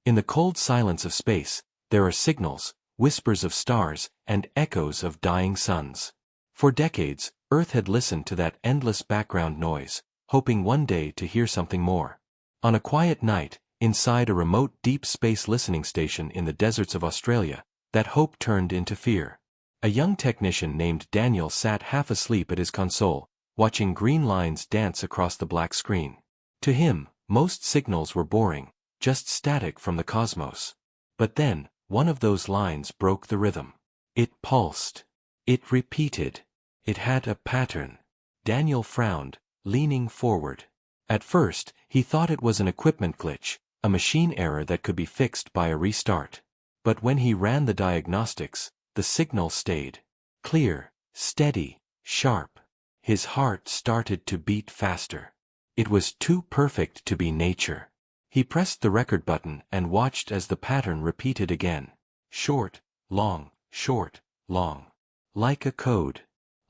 In the cold silence of space, there are signals, whispers of stars, and echoes of dying suns. For decades, Earth had listened to that endless background noise, hoping one day to hear something more. On a quiet night, inside a remote deep space listening station in the deserts of Australia, that hope turned into fear. A young technician named Daniel sat half asleep at his console, watching green lines dance across the black screen. To him, most signals were boring, just static from the cosmos. But then, one of those lines broke the rhythm. It pulsed. It repeated. It had a pattern. Daniel frowned, leaning forward. At first, he thought it was an equipment glitch, a machine error that could be fixed by a restart. But when he ran the diagnostics, the signal stayed. Clear, steady, sharp. His heart started to beat faster. It was too perfect to be nature. He pressed the record button and watched as the pattern repeated again. Short, long, short, long. Like a code.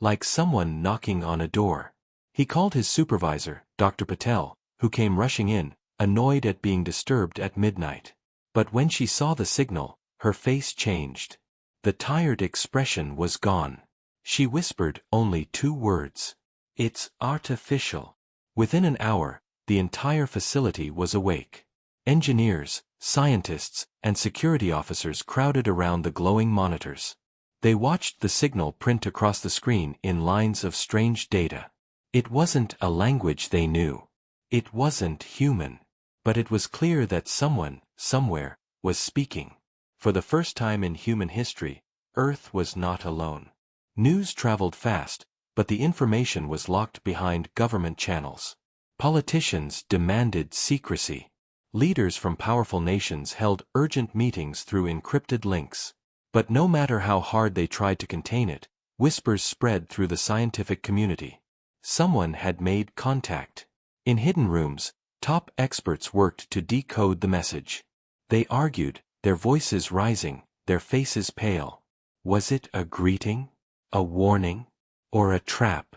Like someone knocking on a door. He called his supervisor, Dr. Patel, who came rushing in, annoyed at being disturbed at midnight. But when she saw the signal, her face changed. The tired expression was gone. She whispered only 2 words. "It's artificial." Within an hour, the entire facility was awake. Engineers, scientists, and security officers crowded around the glowing monitors. They watched the signal print across the screen in lines of strange data. It wasn't a language they knew. It wasn't human. But it was clear that someone, somewhere, was speaking. For the first time in human history, Earth was not alone. News traveled fast, but the information was locked behind government channels. Politicians demanded secrecy. Leaders from powerful nations held urgent meetings through encrypted links. But no matter how hard they tried to contain it, whispers spread through the scientific community. Someone had made contact. In hidden rooms, top experts worked to decode the message. They argued, their voices rising, their faces pale. Was it a greeting? A warning? Or a trap?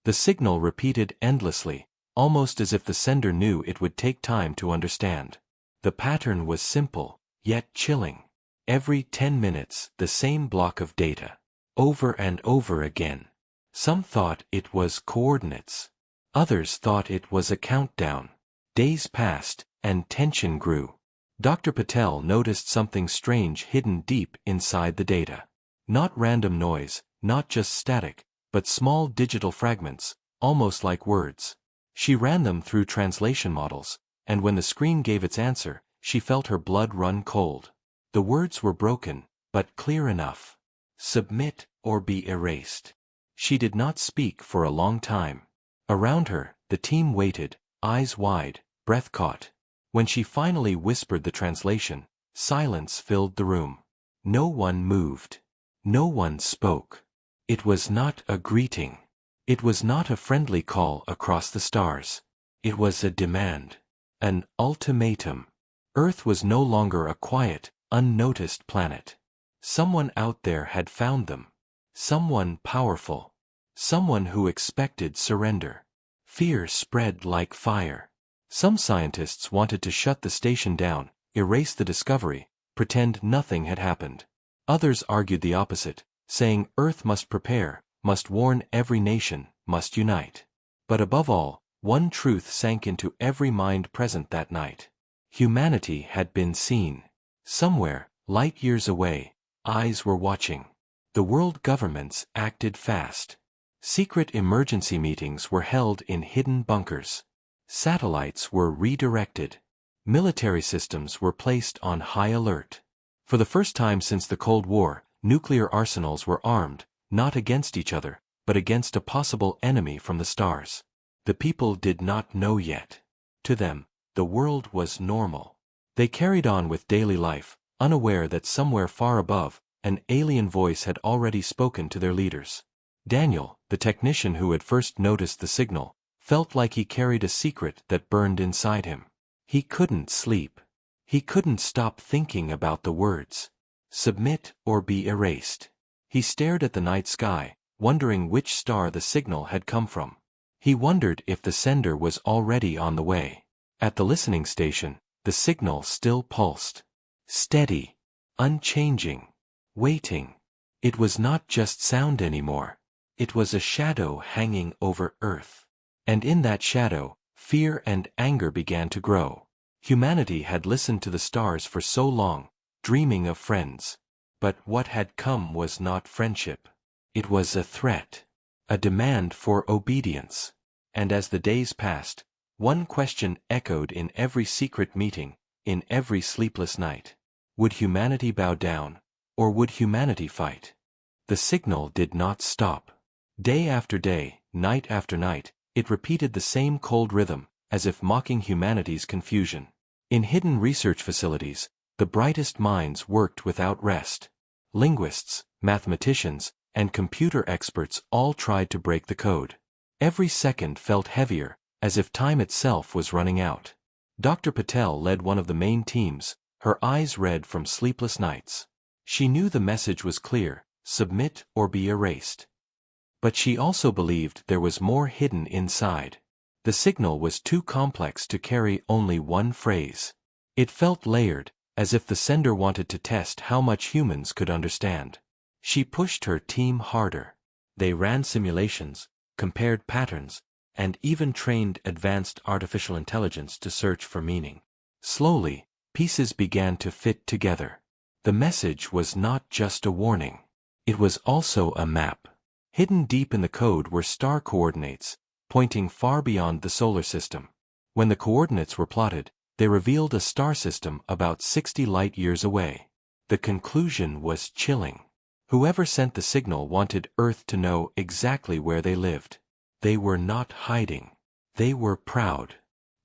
The signal repeated endlessly, almost as if the sender knew it would take time to understand. The pattern was simple, yet chilling. Every 10 minutes, the same block of data. Over and over again. Some thought it was coordinates. Others thought it was a countdown. Days passed, and tension grew. Dr. Patel noticed something strange hidden deep inside the data. Not random noise, not just static, but small digital fragments, almost like words. She ran them through translation models, and when the screen gave its answer, she felt her blood run cold. The words were broken, but clear enough. Submit or be erased. She did not speak for a long time. Around her, the team waited, eyes wide, breath caught. When she finally whispered the translation, silence filled the room. No one moved. No one spoke. It was not a greeting. It was not a friendly call across the stars. It was a demand. An ultimatum. Earth was no longer a quiet, unnoticed planet. Someone out there had found them. Someone powerful. Someone who expected surrender. Fear spread like fire. Some scientists wanted to shut the station down, erase the discovery, pretend nothing had happened. Others argued the opposite, saying Earth must prepare, must warn every nation, must unite. But above all, one truth sank into every mind present that night. Humanity had been seen. Somewhere, light years away, eyes were watching. The world governments acted fast. Secret emergency meetings were held in hidden bunkers. Satellites were redirected. Military systems were placed on high alert. For the first time since the Cold War, nuclear arsenals were armed, not against each other, but against a possible enemy from the stars. The people did not know yet. To them, the world was normal. They carried on with daily life, unaware that somewhere far above, an alien voice had already spoken to their leaders. Daniel, the technician who had first noticed the signal, felt like he carried a secret that burned inside him. He couldn't sleep. He couldn't stop thinking about the words. Submit or be erased. He stared at the night sky, wondering which star the signal had come from. He wondered if the sender was already on the way. At the listening station, the signal still pulsed. Steady. Unchanging. Waiting. It was not just sound anymore. It was a shadow hanging over Earth. And in that shadow, fear and anger began to grow. Humanity had listened to the stars for so long, dreaming of friends. But what had come was not friendship. It was a threat. A demand for obedience. And as the days passed, one question echoed in every secret meeting, in every sleepless night. Would humanity bow down, or would humanity fight? The signal did not stop. Day after day, night after night, it repeated the same cold rhythm, as if mocking humanity's confusion. In hidden research facilities, the brightest minds worked without rest. Linguists, mathematicians, and computer experts all tried to break the code. Every second felt heavier, as if time itself was running out. Dr. Patel led one of the main teams, her eyes red from sleepless nights. She knew the message was clear: submit or be erased. But she also believed there was more hidden inside. The signal was too complex to carry only one phrase. It felt layered, as if the sender wanted to test how much humans could understand. She pushed her team harder. They ran simulations, compared patterns, and even trained advanced artificial intelligence to search for meaning. Slowly, pieces began to fit together. The message was not just a warning. It was also a map. Hidden deep in the code were star coordinates, pointing far beyond the solar system. When the coordinates were plotted, they revealed a star system about 60 light-years away. The conclusion was chilling. Whoever sent the signal wanted Earth to know exactly where they lived. They were not hiding. They were proud.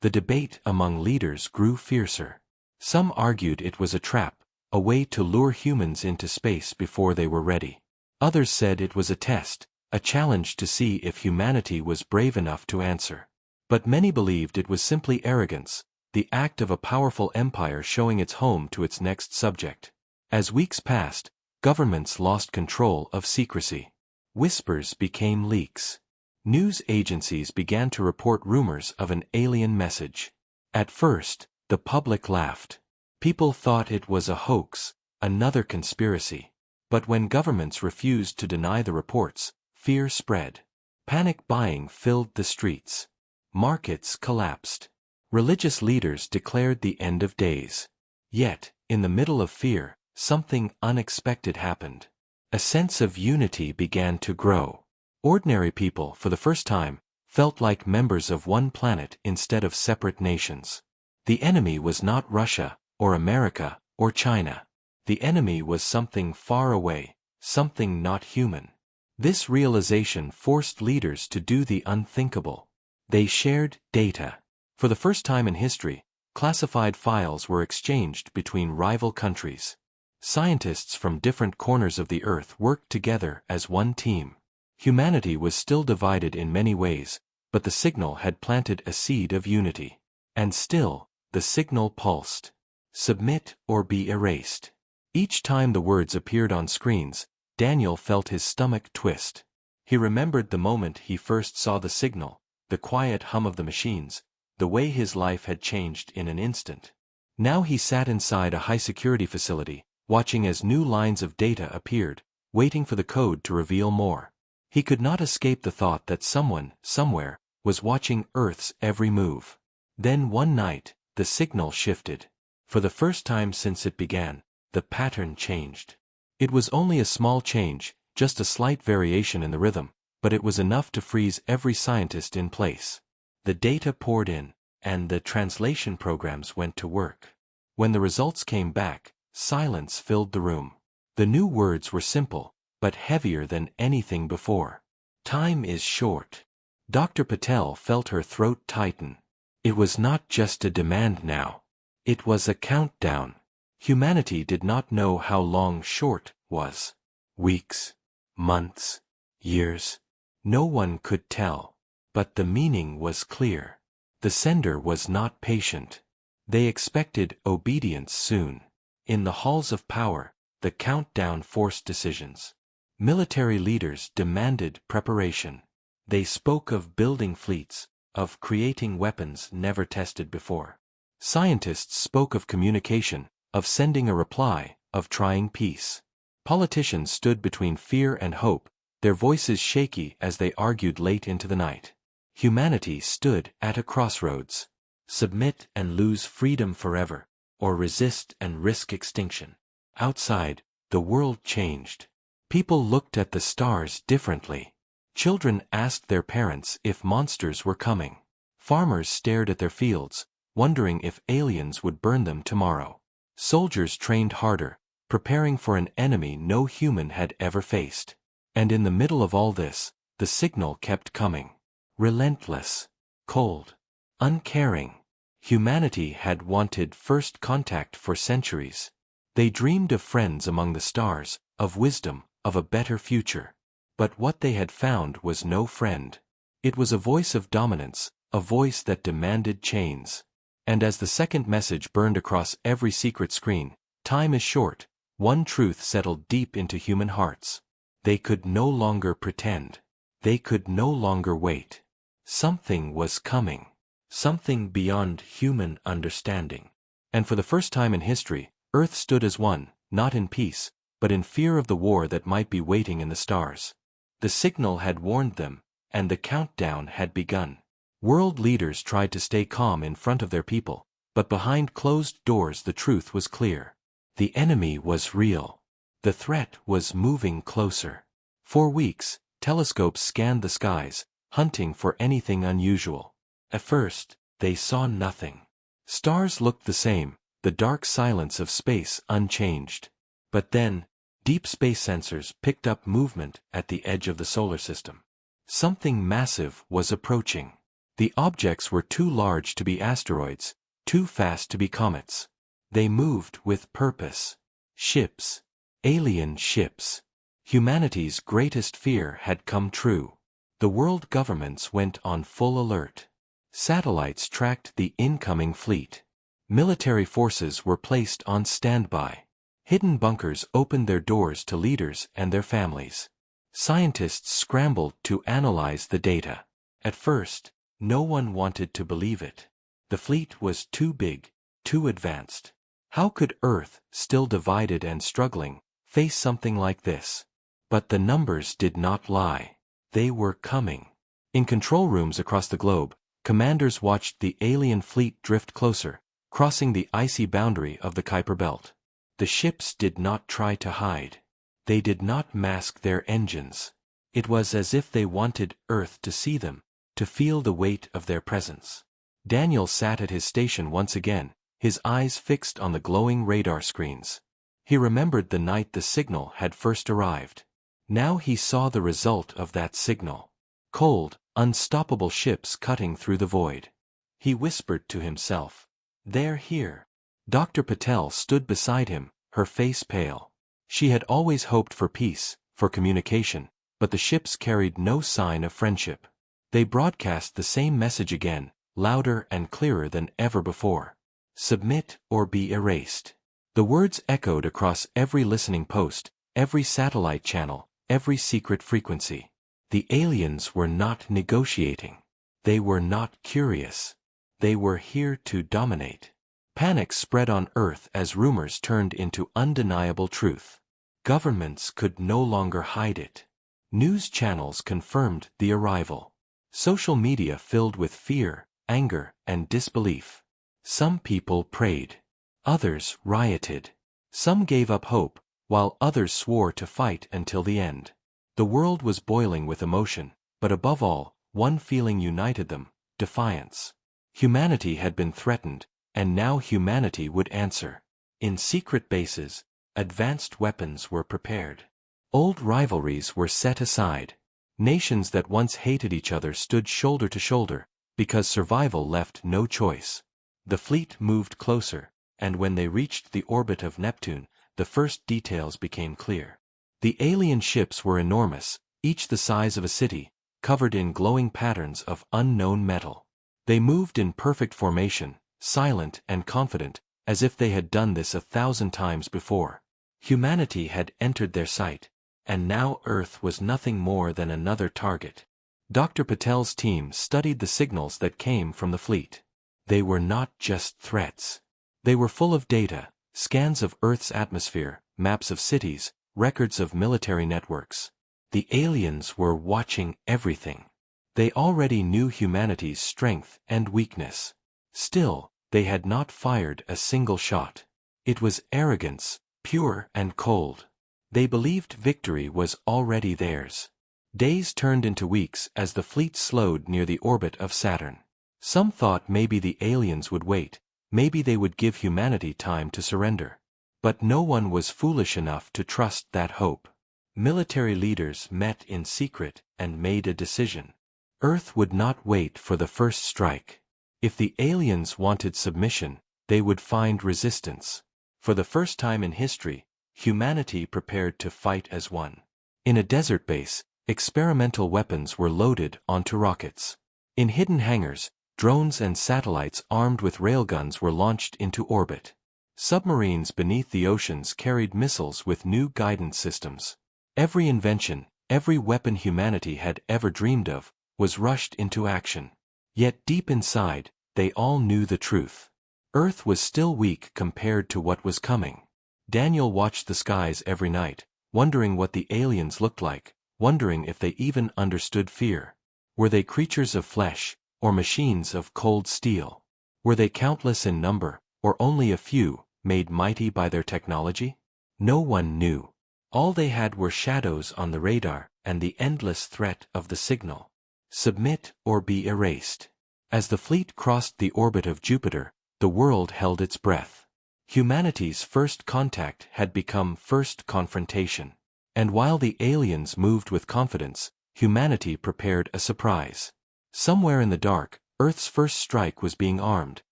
The debate among leaders grew fiercer. Some argued it was a trap, a way to lure humans into space before they were ready. Others said it was a test, a challenge to see if humanity was brave enough to answer. But many believed it was simply arrogance, the act of a powerful empire showing its home to its next subject. As weeks passed, governments lost control of secrecy. Whispers became leaks. News agencies began to report rumors of an alien message. At first, the public laughed. People thought it was a hoax, another conspiracy. But when governments refused to deny the reports, fear spread. Panic buying filled the streets. Markets collapsed. Religious leaders declared the end of days. Yet, in the middle of fear, something unexpected happened. A sense of unity began to grow. Ordinary people, for the first time, felt like members of one planet instead of separate nations. The enemy was not Russia, or America, or China. The enemy was something far away, something not human. This realization forced leaders to do the unthinkable. They shared data. For the first time in history, classified files were exchanged between rival countries. Scientists from different corners of the Earth worked together as one team. Humanity was still divided in many ways, but the signal had planted a seed of unity. And still, the signal pulsed. Submit or be erased. Each time the words appeared on screens, Daniel felt his stomach twist. He remembered the moment he first saw the signal, the quiet hum of the machines, the way his life had changed in an instant. Now he sat inside a high-security facility, watching as new lines of data appeared, waiting for the code to reveal more. He could not escape the thought that someone, somewhere, was watching Earth's every move. Then one night, the signal shifted. For the first time since it began, the pattern changed. It was only a small change, just a slight variation in the rhythm, but it was enough to freeze every scientist in place. The data poured in, and the translation programs went to work. When the results came back, silence filled the room. The new words were simple, but heavier than anything before. Time is short. Dr. Patel felt her throat tighten. It was not just a demand now. It was a countdown. Humanity did not know how long short was. Weeks, months, years. No one could tell. But the meaning was clear. The sender was not patient. They expected obedience soon. In the halls of power, the countdown forced decisions. Military leaders demanded preparation. They spoke of building fleets, of creating weapons never tested before. Scientists spoke of communication, of sending a reply, of trying peace. Politicians stood between fear and hope, their voices shaky as they argued late into the night. Humanity stood at a crossroads. Submit and lose freedom forever, or resist and risk extinction. Outside, the world changed. People looked at the stars differently. Children asked their parents if monsters were coming. Farmers stared at their fields, wondering if aliens would burn them tomorrow. Soldiers trained harder, preparing for an enemy no human had ever faced. And in the middle of all this, the signal kept coming. Relentless. Cold. Uncaring. Humanity had wanted first contact for centuries. They dreamed of friends among the stars, of wisdom, of a better future. But what they had found was no friend. It was a voice of dominance, a voice that demanded chains. And as the second message burned across every secret screen, time is short, one truth settled deep into human hearts. They could no longer pretend. They could no longer wait. Something was coming. Something beyond human understanding. And for the first time in history, Earth stood as one, not in peace, but in fear of the war that might be waiting in the stars. The signal had warned them, and the countdown had begun. World leaders tried to stay calm in front of their people, but behind closed doors the truth was clear. The enemy was real. The threat was moving closer. For weeks, telescopes scanned the skies, hunting for anything unusual. At first, they saw nothing. Stars looked the same, the dark silence of space unchanged. But then, deep space sensors picked up movement at the edge of the solar system. Something massive was approaching. The objects were too large to be asteroids, too fast to be comets. They moved with purpose. Ships. Alien ships. Humanity's greatest fear had come true. The world governments went on full alert. Satellites tracked the incoming fleet. Military forces were placed on standby. Hidden bunkers opened their doors to leaders and their families. Scientists scrambled to analyze the data. At first, no one wanted to believe it. The fleet was too big, too advanced. How could Earth, still divided and struggling, face something like this? But the numbers did not lie. They were coming. In control rooms across the globe, commanders watched the alien fleet drift closer, crossing the icy boundary of the Kuiper Belt. The ships did not try to hide. They did not mask their engines. It was as if they wanted Earth to see them, to feel the weight of their presence. Daniel sat at his station once again, his eyes fixed on the glowing radar screens. He remembered the night the signal had first arrived. Now he saw the result of that signal. Cold, unstoppable ships cutting through the void. He whispered to himself, "They're here." Dr. Patel stood beside him, her face pale. She had always hoped for peace, for communication, but the ships carried no sign of friendship. They broadcast the same message again, louder and clearer than ever before. Submit or be erased. The words echoed across every listening post, every satellite channel, every secret frequency. The aliens were not negotiating. They were not curious. They were here to dominate. Panic spread on Earth as rumors turned into undeniable truth. Governments could no longer hide it. News channels confirmed the arrival. Social media filled with fear, anger, and disbelief. Some people prayed. Others rioted. Some gave up hope, while others swore to fight until the end. The world was boiling with emotion, but above all, one feeling united them: defiance. Humanity had been threatened, and now humanity would answer. In secret bases, advanced weapons were prepared. Old rivalries were set aside. Nations that once hated each other stood shoulder to shoulder, because survival left no choice. The fleet moved closer, and when they reached the orbit of Neptune, the first details became clear. The alien ships were enormous, each the size of a city, covered in glowing patterns of unknown metal. They moved in perfect formation, silent and confident, as if they had done this 1,000 times before. Humanity had entered their sight, and now Earth was nothing more than another target. Dr. Patel's team studied the signals that came from the fleet. They were not just threats. They were full of data, Scans of Earth's atmosphere, maps of cities, records of military networks. The aliens were watching everything. They already knew humanity's strength and weakness. Still, they had not fired a single shot. It was arrogance, pure and cold. They believed victory was already theirs. Days turned into weeks as the fleet slowed near the orbit of Saturn. Some thought maybe the aliens would wait, maybe they would give humanity time to surrender. But no one was foolish enough to trust that hope. Military leaders met in secret and made a decision. Earth would not wait for the first strike. If the aliens wanted submission, they would find resistance. For the first time in history, humanity prepared to fight as one. In a desert base, experimental weapons were loaded onto rockets. In hidden hangars, drones and satellites armed with railguns were launched into orbit. Submarines beneath the oceans carried missiles with new guidance systems. Every invention, every weapon humanity had ever dreamed of, was rushed into action. Yet deep inside, they all knew the truth. Earth was still weak compared to what was coming. Daniel watched the skies every night, wondering what the aliens looked like, wondering if they even understood fear. Were they creatures of flesh, or machines of cold steel? Were they countless in number, or only a few, made mighty by their technology? No one knew. All they had were shadows on the radar and the endless threat of the signal. Submit or be erased. As the fleet crossed the orbit of Jupiter, the world held its breath. Humanity's first contact had become first confrontation. And while the aliens moved with confidence, humanity prepared a surprise. Somewhere in the dark, Earth's first strike was being armed,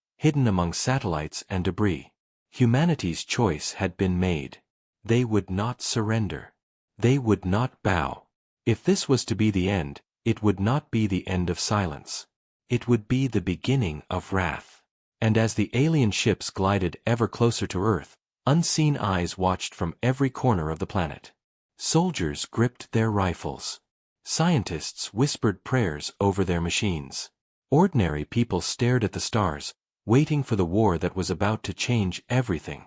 hidden among satellites and debris. Humanity's choice had been made. They would not surrender. They would not bow. If this was to be the end, it would not be the end of silence. It would be the beginning of wrath. And as the alien ships glided ever closer to Earth, unseen eyes watched from every corner of the planet. Soldiers gripped their rifles. Scientists whispered prayers over their machines. Ordinary people stared at the stars, waiting for the war that was about to change everything.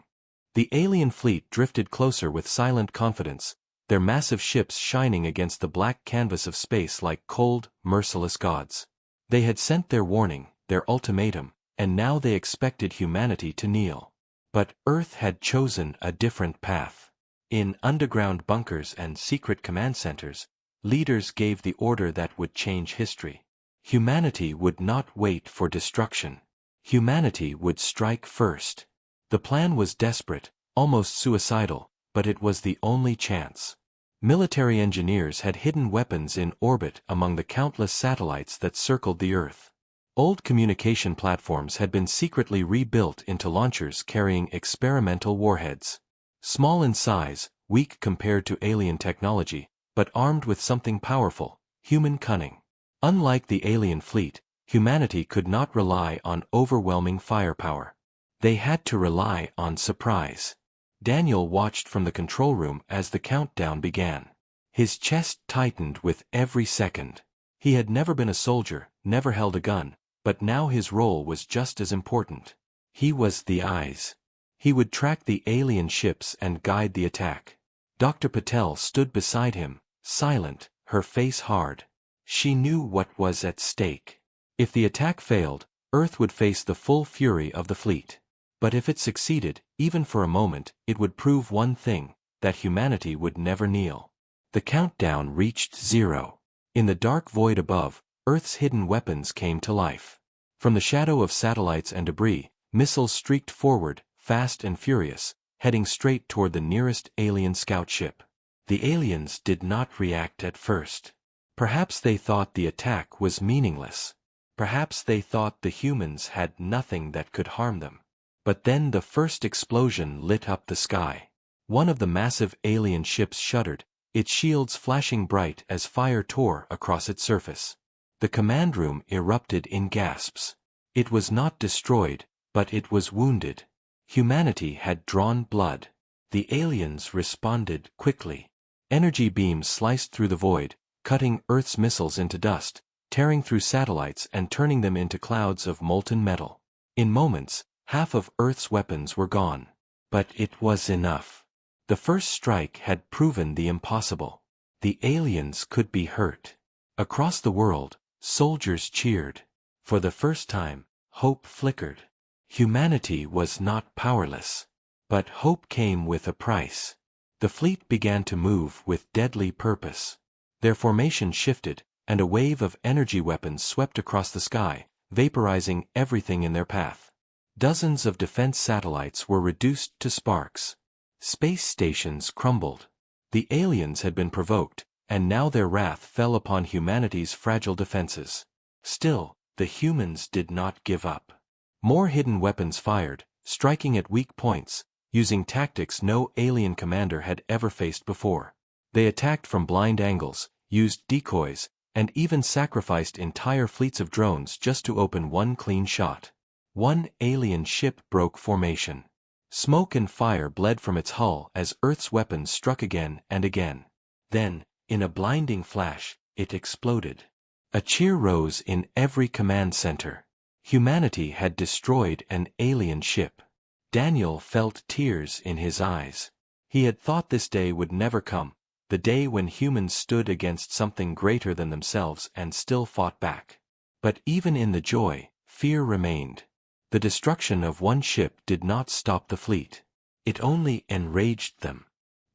The alien fleet drifted closer with silent confidence, their massive ships shining against the black canvas of space like cold, merciless gods. They had sent their warning, their ultimatum, and now they expected humanity to kneel. But Earth had chosen a different path. In underground bunkers and secret command centers, leaders gave the order that would change history. Humanity would not wait for destruction. Humanity would strike first. The plan was desperate, almost suicidal, but it was the only chance. Military engineers had hidden weapons in orbit among the countless satellites that circled the Earth. Old communication platforms had been secretly rebuilt into launchers carrying experimental warheads. Small in size, weak compared to alien technology, but armed with something powerful, human cunning. Unlike the alien fleet, humanity could not rely on overwhelming firepower. They had to rely on surprise. Daniel watched from the control room as the countdown began. His chest tightened with every second. He had never been a soldier, never held a gun, but now his role was just as important. He was the eyes. He would track the alien ships and guide the attack. Dr. Patel stood beside him, silent, her face hard. She knew what was at stake. If the attack failed, Earth would face the full fury of the fleet. But if it succeeded, even for a moment, it would prove one thing, that humanity would never kneel. The countdown reached 0. In the dark void above, Earth's hidden weapons came to life. From the shadow of satellites and debris, missiles streaked forward, fast and furious, heading straight toward the nearest alien scout ship. The aliens did not react at first. Perhaps they thought the attack was meaningless. Perhaps they thought the humans had nothing that could harm them. But then the first explosion lit up the sky. One of the massive alien ships shuddered, its shields flashing bright as fire tore across its surface. The command room erupted in gasps. It was not destroyed, but it was wounded. Humanity had drawn blood. The aliens responded quickly. Energy beams sliced through the void, cutting Earth's missiles into dust, tearing through satellites and turning them into clouds of molten metal. In moments, half of Earth's weapons were gone. But it was enough. The first strike had proven the impossible. The aliens could be hurt. Across the world, soldiers cheered. For the first time, hope flickered. Humanity was not powerless. But hope came with a price. The fleet began to move with deadly purpose. Their formation shifted, and a wave of energy weapons swept across the sky, vaporizing everything in their path. Dozens of defense satellites were reduced to sparks. Space stations crumbled. The aliens had been provoked, and now their wrath fell upon humanity's fragile defenses. Still, the humans did not give up. More hidden weapons fired, striking at weak points, using tactics no alien commander had ever faced before. They attacked from blind angles, used decoys, and even sacrificed entire fleets of drones just to open one clean shot. One alien ship broke formation. Smoke and fire bled from its hull as Earth's weapons struck again and again. Then, in a blinding flash, it exploded. A cheer rose in every command center. Humanity had destroyed an alien ship. Daniel felt tears in his eyes. He had thought this day would never come, the day when humans stood against something greater than themselves and still fought back. But even in the joy, fear remained. The destruction of one ship did not stop the fleet. It only enraged them.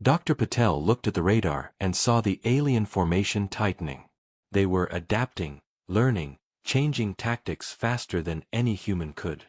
Dr. Patel looked at the radar and saw the alien formation tightening. They were adapting, learning, changing tactics faster than any human could.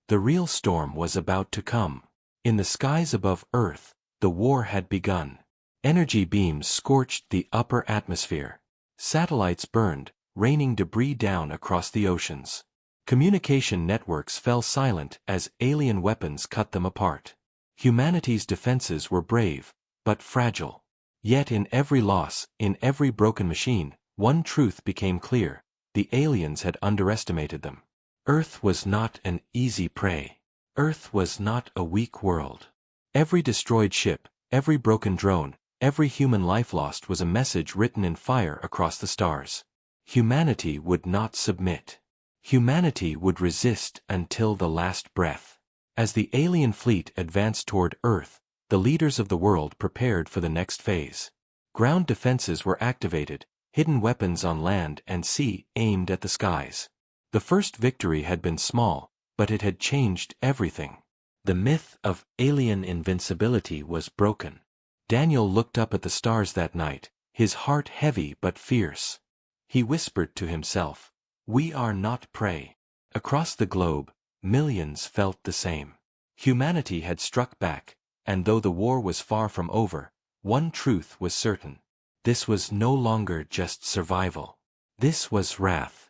The real storm was about to come. In the skies above Earth, the war had begun. Energy beams scorched the upper atmosphere. Satellites burned, raining debris down across the oceans. Communication networks fell silent as alien weapons cut them apart. Humanity's defenses were brave, but fragile. Yet in every loss, in every broken machine, one truth became clear: the aliens had underestimated them. Earth was not an easy prey. Earth was not a weak world. Every destroyed ship, every broken drone, every human life lost was a message written in fire across the stars. Humanity would not submit. Humanity would resist until the last breath. As the alien fleet advanced toward Earth, the leaders of the world prepared for the next phase. Ground defenses were activated, hidden weapons on land and sea aimed at the skies. The first victory had been small, but it had changed everything. The myth of alien invincibility was broken. Daniel looked up at the stars that night, his heart heavy but fierce. He whispered to himself, "We are not prey." Across the globe, millions felt the same. Humanity had struck back, and though the war was far from over, one truth was certain. This was no longer just survival. This was wrath.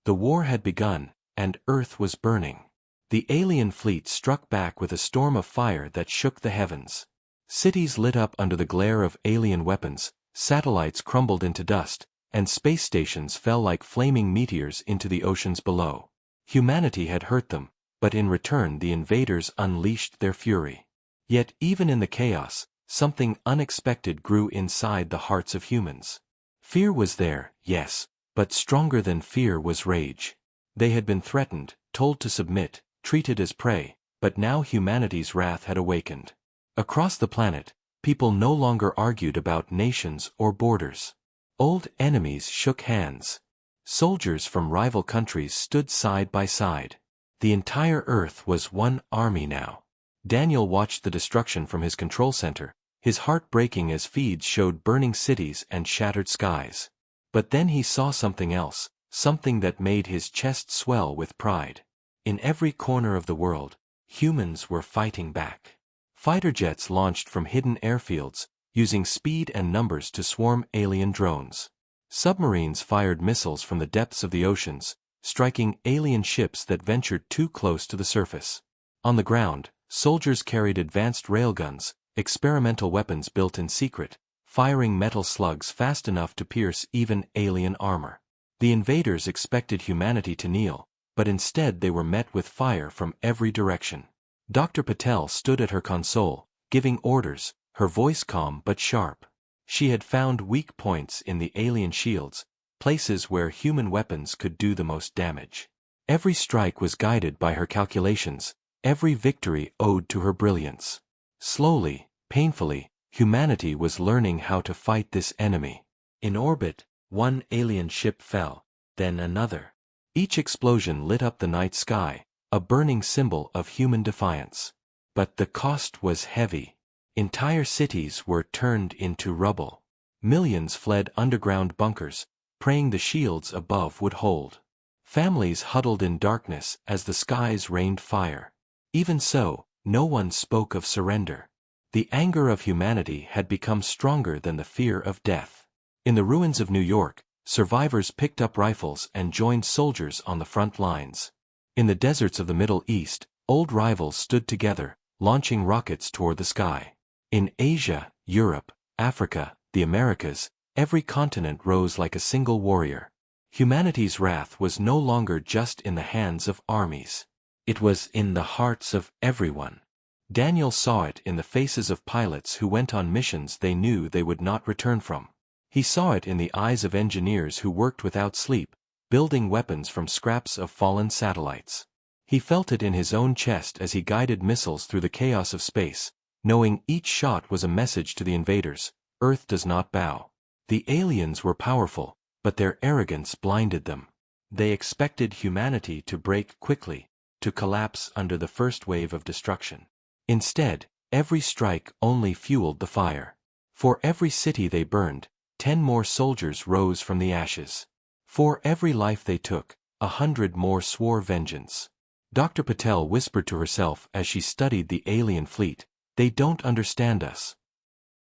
The war had begun, and Earth was burning. The alien fleet struck back with a storm of fire that shook the heavens. Cities lit up under the glare of alien weapons, satellites crumbled into dust, and space stations fell like flaming meteors into the oceans below. Humanity had hurt them, but in return the invaders unleashed their fury. Yet even in the chaos, something unexpected grew inside the hearts of humans. Fear was there, yes, but stronger than fear was rage. They had been threatened, told to submit, treated as prey, but now humanity's wrath had awakened. Across the planet, people no longer argued about nations or borders. Old enemies shook hands. Soldiers from rival countries stood side by side. The entire Earth was one army now. Daniel watched the destruction from his control center, his heart breaking as feeds showed burning cities and shattered skies. But then he saw something else, something that made his chest swell with pride. In every corner of the world, humans were fighting back. Fighter jets launched from hidden airfields, using speed and numbers to swarm alien drones. Submarines fired missiles from the depths of the oceans, striking alien ships that ventured too close to the surface. On the ground, soldiers carried advanced railguns, experimental weapons built in secret, firing metal slugs fast enough to pierce even alien armor. The invaders expected humanity to kneel, but instead they were met with fire from every direction. Dr. Patel stood at her console, giving orders, her voice calm but sharp. She had found weak points in the alien shields, places where human weapons could do the most damage. Every strike was guided by her calculations, every victory owed to her brilliance. Slowly, painfully, humanity was learning how to fight this enemy. In orbit, one alien ship fell, then another. Each explosion lit up the night sky, a burning symbol of human defiance. But the cost was heavy. Entire cities were turned into rubble. Millions fled underground bunkers, praying the shields above would hold. Families huddled in darkness as the skies rained fire. Even so, no one spoke of surrender. The anger of humanity had become stronger than the fear of death. In the ruins of New York, survivors picked up rifles and joined soldiers on the front lines. In the deserts of the Middle East, old rivals stood together, launching rockets toward the sky. In Asia, Europe, Africa, the Americas, every continent rose like a single warrior. Humanity's wrath was no longer just in the hands of armies. It was in the hearts of everyone. Daniel saw it in the faces of pilots who went on missions they knew they would not return from. He saw it in the eyes of engineers who worked without sleep, building weapons from scraps of fallen satellites. He felt it in his own chest as he guided missiles through the chaos of space, knowing each shot was a message to the invaders: Earth does not bow. The aliens were powerful, but their arrogance blinded them. They expected humanity to break quickly, to collapse under the first wave of destruction. Instead, every strike only fueled the fire. For every city they burned, 10 more soldiers rose from the ashes. For every life they took, 100 more swore vengeance. Dr. Patel whispered to herself as she studied the alien fleet, "They don't understand us."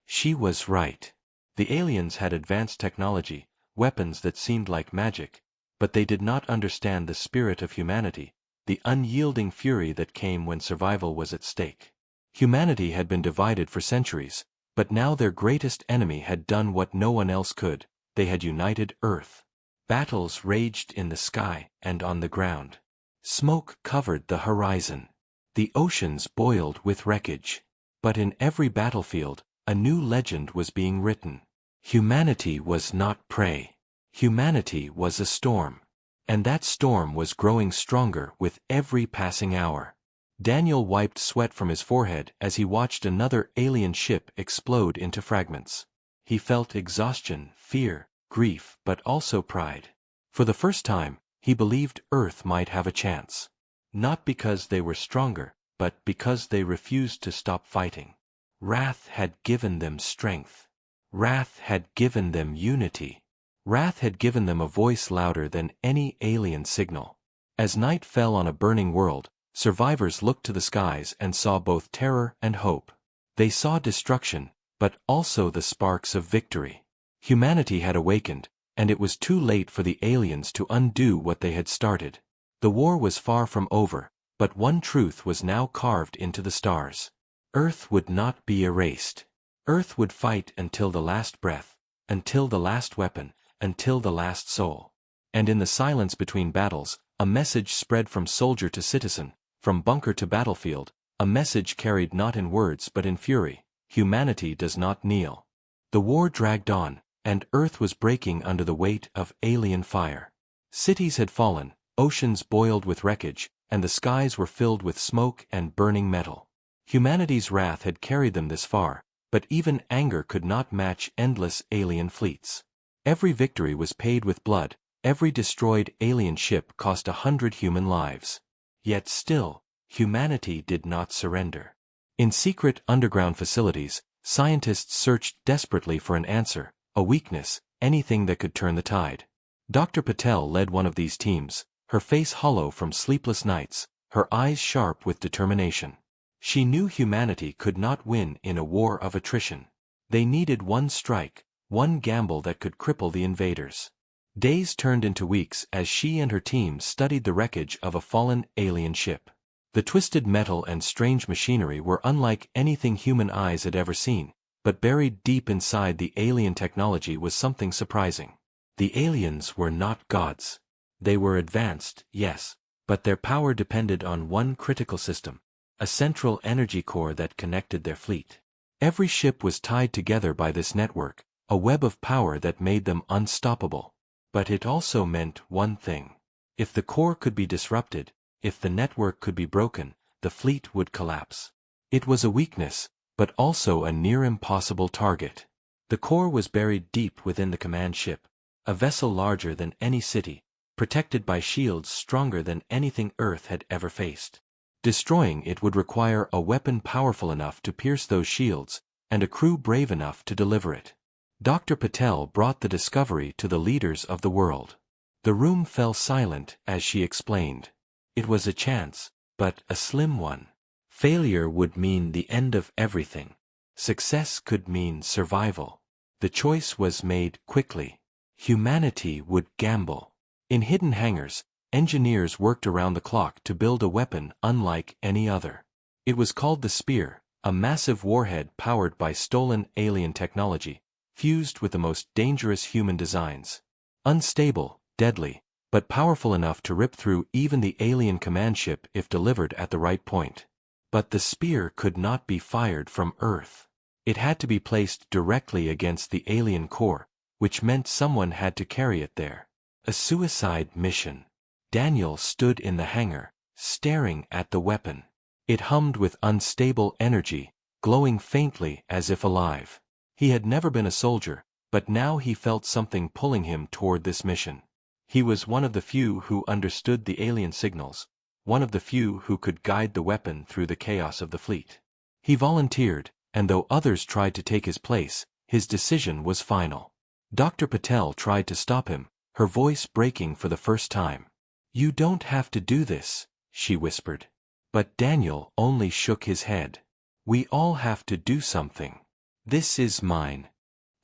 She was right. The aliens had advanced technology, weapons that seemed like magic, but they did not understand the spirit of humanity, the unyielding fury that came when survival was at stake. Humanity had been divided for centuries, but now their greatest enemy had done what no one else could: they had united Earth. Battles raged in the sky and on the ground. Smoke covered the horizon. The oceans boiled with wreckage. But in every battlefield, a new legend was being written. Humanity was not prey. Humanity was a storm. And that storm was growing stronger with every passing hour. Daniel wiped sweat from his forehead as he watched another alien ship explode into fragments. He felt exhaustion, fear, grief, but also pride. For the first time, he believed Earth might have a chance. Not because they were stronger, but because they refused to stop fighting. Wrath had given them strength. Wrath had given them unity. Wrath had given them a voice louder than any alien signal. As night fell on a burning world, survivors looked to the skies and saw both terror and hope. They saw destruction, but also the sparks of victory. Humanity had awakened, and it was too late for the aliens to undo what they had started. The war was far from over, but one truth was now carved into the stars. Earth would not be erased. Earth would fight until the last breath, until the last weapon, until the last soul. And in the silence between battles, a message spread from soldier to citizen, from bunker to battlefield, a message carried not in words but in fury: humanity does not kneel. The war dragged on, and Earth was breaking under the weight of alien fire. Cities had fallen, oceans boiled with wreckage, and the skies were filled with smoke and burning metal. Humanity's wrath had carried them this far, but even anger could not match endless alien fleets. Every victory was paid with blood, every destroyed alien ship cost 100 human lives. Yet still, humanity did not surrender. In secret underground facilities, scientists searched desperately for an answer, a weakness, anything that could turn the tide. Dr. Patel led one of these teams, her face hollow from sleepless nights, her eyes sharp with determination. She knew humanity could not win in a war of attrition. They needed one strike, one gamble that could cripple the invaders. Days turned into weeks as she and her team studied the wreckage of a fallen alien ship. The twisted metal and strange machinery were unlike anything human eyes had ever seen, but buried deep inside the alien technology was something surprising. The aliens were not gods. They were advanced, yes, but their power depended on one critical system: a central energy core that connected their fleet. Every ship was tied together by this network, a web of power that made them unstoppable. But it also meant one thing: if the core could be disrupted, if the network could be broken, the fleet would collapse. It was a weakness, but also a near-impossible target. The core was buried deep within the command ship, a vessel larger than any city, protected by shields stronger than anything Earth had ever faced. Destroying it would require a weapon powerful enough to pierce those shields, and a crew brave enough to deliver it. Dr. Patel brought the discovery to the leaders of the world. The room fell silent as she explained. It was a chance, but a slim one. Failure would mean the end of everything. Success could mean survival. The choice was made quickly. Humanity would gamble. In hidden hangars, engineers worked around the clock to build a weapon unlike any other. It was called the Spear, a massive warhead powered by stolen alien technology, fused with the most dangerous human designs. Unstable, deadly, but powerful enough to rip through even the alien command ship if delivered at the right point. But the Spear could not be fired from Earth. It had to be placed directly against the alien core, which meant someone had to carry it there. A suicide mission. Daniel stood in the hangar, staring at the weapon. It hummed with unstable energy, glowing faintly as if alive. He had never been a soldier, but now he felt something pulling him toward this mission. He was one of the few who understood the alien signals, one of the few who could guide the weapon through the chaos of the fleet. He volunteered, and though others tried to take his place, his decision was final. Dr. Patel tried to stop him, her voice breaking for the first time. "You don't have to do this," she whispered. But Daniel only shook his head. "We all have to do something. This is mine."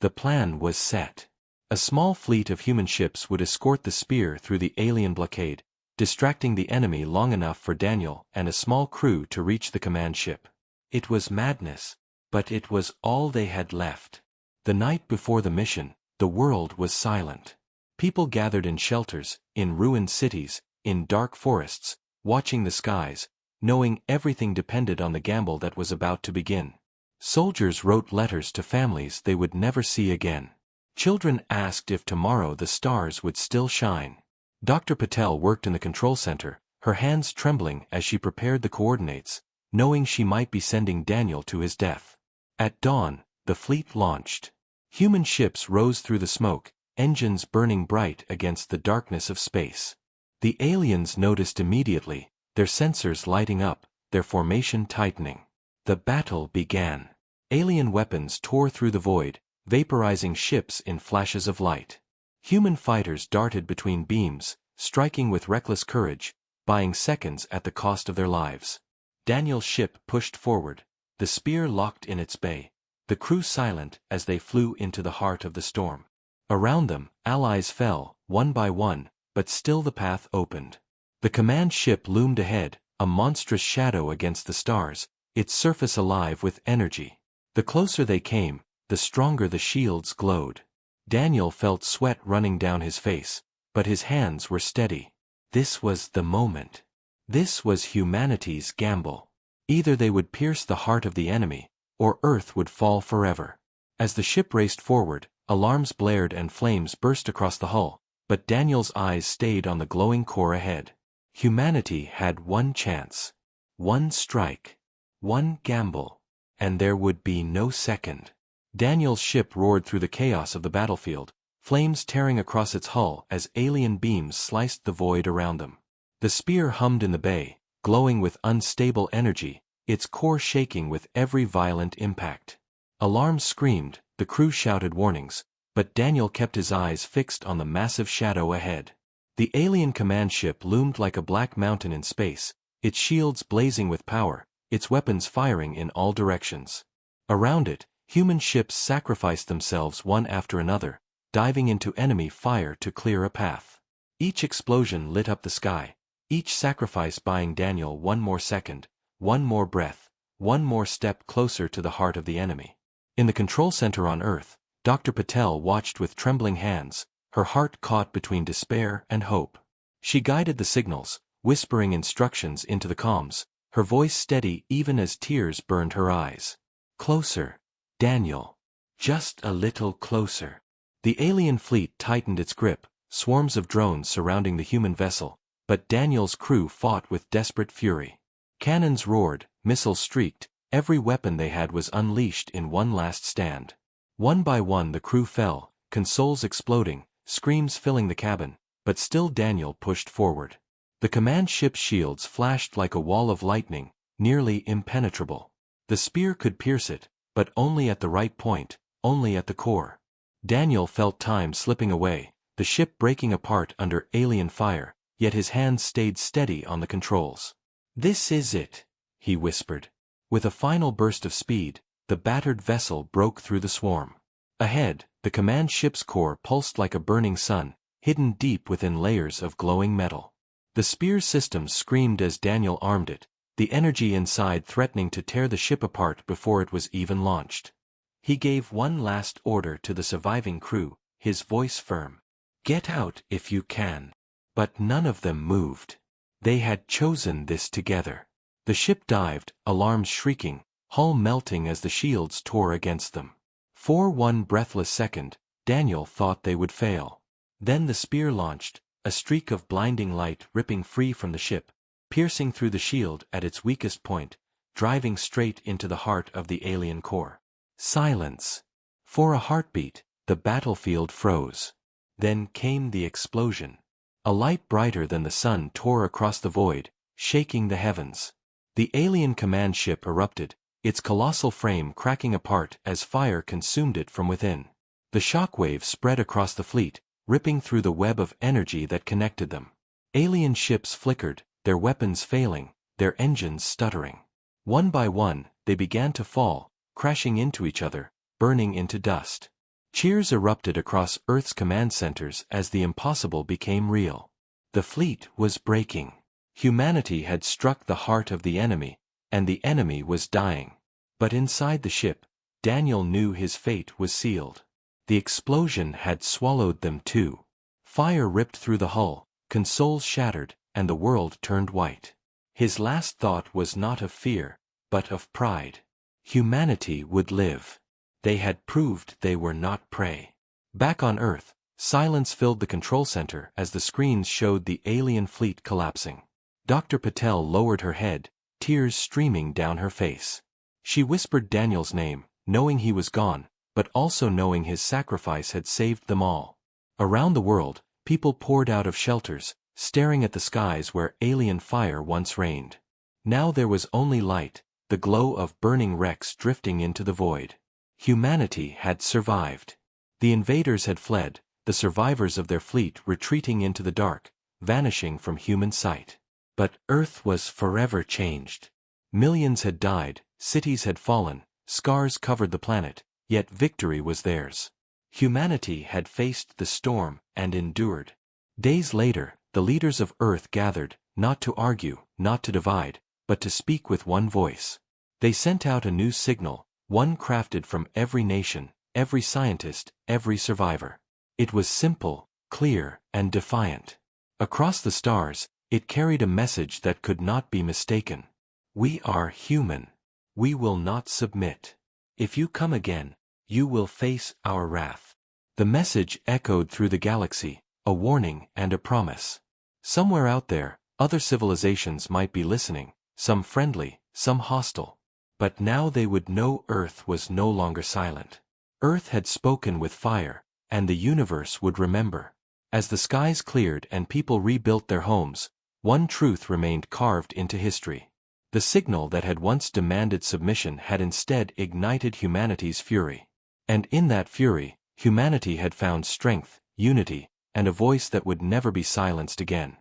The plan was set. A small fleet of human ships would escort the Spear through the alien blockade, distracting the enemy long enough for Daniel and a small crew to reach the command ship. It was madness, but it was all they had left. The night before the mission, the world was silent. People gathered in shelters, in ruined cities, in dark forests, watching the skies, knowing everything depended on the gamble that was about to begin. Soldiers wrote letters to families they would never see again. Children asked if tomorrow the stars would still shine. Dr. Patel worked in the control center, her hands trembling as she prepared the coordinates, knowing she might be sending Daniel to his death. At dawn, the fleet launched. Human ships rose through the smoke, engines burning bright against the darkness of space. The aliens noticed immediately, their sensors lighting up, their formation tightening. The battle began. Alien weapons tore through the void, vaporizing ships in flashes of light. Human fighters darted between beams, striking with reckless courage, buying seconds at the cost of their lives. Daniel's ship pushed forward, the Spear locked in its bay, the crew silent as they flew into the heart of the storm. Around them, allies fell, one by one, but still the path opened. The command ship loomed ahead, a monstrous shadow against the stars, its surface alive with energy. The closer they came, the stronger the shields glowed. Daniel felt sweat running down his face, but his hands were steady. This was the moment. This was humanity's gamble. Either they would pierce the heart of the enemy, or Earth would fall forever. As the ship raced forward, alarms blared and flames burst across the hull, but Daniel's eyes stayed on the glowing core ahead. Humanity had one chance. One strike. One gamble. And there would be no second. Daniel's ship roared through the chaos of the battlefield, flames tearing across its hull as alien beams sliced the void around them. The Spear hummed in the bay, glowing with unstable energy, its core shaking with every violent impact. Alarms screamed, the crew shouted warnings, but Daniel kept his eyes fixed on the massive shadow ahead. The alien command ship loomed like a black mountain in space, its shields blazing with power, its weapons firing in all directions. Around it, human ships sacrificed themselves one after another, diving into enemy fire to clear a path. Each explosion lit up the sky, each sacrifice buying Daniel one more second, one more breath, one more step closer to the heart of the enemy. In the control center on Earth, Dr. Patel watched with trembling hands, her heart caught between despair and hope. She guided the signals, whispering instructions into the comms, her voice steady even as tears burned her eyes. "Closer, Daniel. Just a little closer." The alien fleet tightened its grip, swarms of drones surrounding the human vessel, but Daniel's crew fought with desperate fury. Cannons roared, missiles streaked, Every weapon they had was unleashed in one last stand. One by one the crew fell, consoles exploding, screams filling the cabin, but still Daniel pushed forward. The command ship's shields flashed like a wall of lightning, nearly impenetrable. The spear could pierce it, but only at the right point, only at the core. Daniel felt time slipping away, the ship breaking apart under alien fire, yet his hands stayed steady on the controls. "This is it," he whispered. With a final burst of speed, the battered vessel broke through the swarm. Ahead, the command ship's core pulsed like a burning sun, hidden deep within layers of glowing metal. The spear's systems screamed as Daniel armed it, the energy inside threatening to tear the ship apart before it was even launched. He gave one last order to the surviving crew, his voice firm. "Get out if you can." But none of them moved. They had chosen this together. The ship dived, alarms shrieking, hull melting as the shields tore against them. For one breathless second, Daniel thought they would fail. Then the spear launched, a streak of blinding light ripping free from the ship, piercing through the shield at its weakest point, driving straight into the heart of the alien core. Silence. For a heartbeat, the battlefield froze. Then came the explosion. A light brighter than the sun tore across the void, shaking the heavens. The alien command ship erupted, its colossal frame cracking apart as fire consumed it from within. The shockwave spread across the fleet, ripping through the web of energy that connected them. Alien ships flickered, their weapons failing, their engines stuttering. One by one, they began to fall, crashing into each other, burning into dust. Cheers erupted across Earth's command centers as the impossible became real. The fleet was breaking. Humanity had struck the heart of the enemy, and the enemy was dying. But inside the ship, Daniel knew his fate was sealed. The explosion had swallowed them too. Fire ripped through the hull, consoles shattered, and the world turned white. His last thought was not of fear, but of pride. Humanity would live. They had proved they were not prey. Back on Earth, silence filled the control center as the screens showed the alien fleet collapsing. Dr. Patel lowered her head, tears streaming down her face. She whispered Daniel's name, knowing he was gone, but also knowing his sacrifice had saved them all. Around the world, people poured out of shelters, staring at the skies where alien fire once reigned. Now there was only light, the glow of burning wrecks drifting into the void. Humanity had survived. The invaders had fled, the survivors of their fleet retreating into the dark, vanishing from human sight. But Earth was forever changed. Millions had died, cities had fallen, scars covered the planet, yet victory was theirs. Humanity had faced the storm and endured. Days later, the leaders of Earth gathered, not to argue, not to divide, but to speak with one voice. They sent out a new signal, one crafted from every nation, every scientist, every survivor. It was simple, clear, and defiant. Across the stars, it carried a message that could not be mistaken. We are human. We will not submit. If you come again, you will face our wrath. The message echoed through the galaxy, a warning and a promise. Somewhere out there, other civilizations might be listening, some friendly, some hostile. But now they would know Earth was no longer silent. Earth had spoken with fire, and the universe would remember. As the skies cleared and people rebuilt their homes, one truth remained carved into history. The signal that had once demanded submission had instead ignited humanity's fury. And in that fury, humanity had found strength, unity, and a voice that would never be silenced again.